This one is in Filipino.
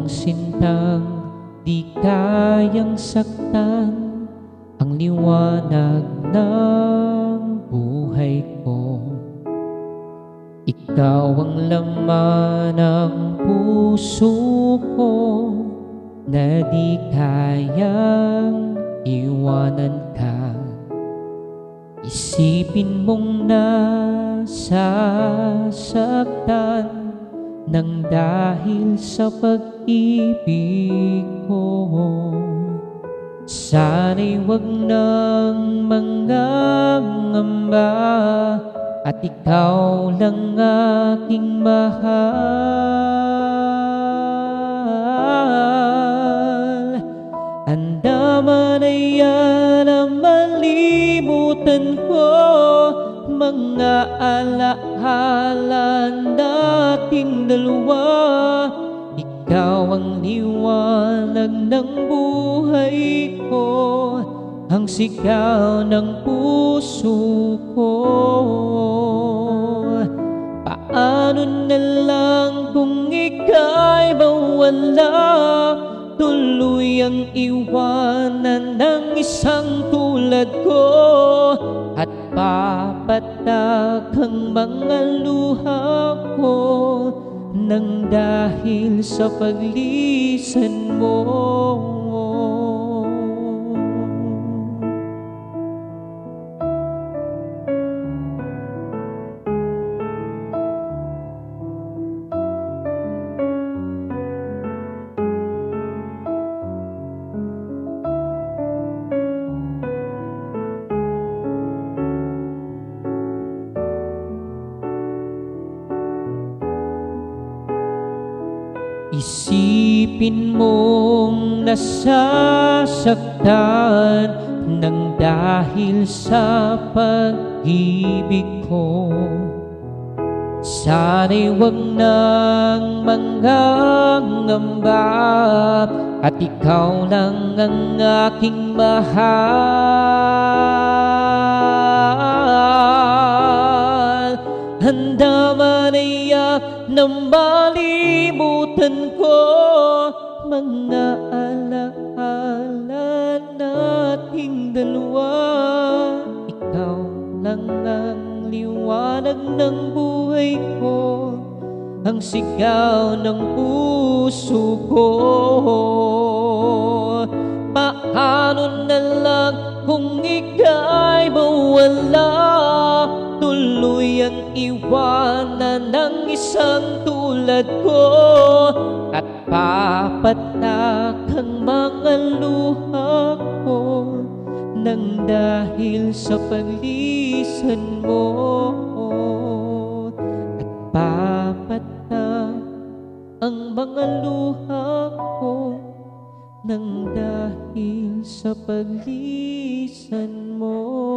sintang di kayang saktan ang liwanag ng buhay ko. Ikaw ang laman ng puso ko na di kayang iwanan ka. Isipin mong nasasaktan nang dahil sa pag-ibig ko. Sana'y wag nang mangangamba at ikaw lang aking mahal. Andaman ay yan ang malimutan ko, mga alaala nating dalawa. Ikaw ang liwanag ng buhay ko, ang sigaw ng puso ko. Paano na lang kung ika'y mawala, tuluyang iwanan ng isang tulad ko, at papatak ang mga luha ko nang dahil sa paglisan mo. Isipin mong nasasaktan nang dahil sa pag-ibig ko. Sana'y wag nang mangangamba at ikaw lang ang aking mahal. Andaman ay na malimutan ko, mga alaala nating dalawa. Ikaw lang ang liwanag ng buhay ko, ang sigaw ng puso ko. Paano na lang kung ika'y mawala, tuluyang iwanan ng isang tulad ko, at papatak ang mga luha ko nang dahil sa paglisan mo. At papatak ang mga luha ko nang dahil sa paglisan mo.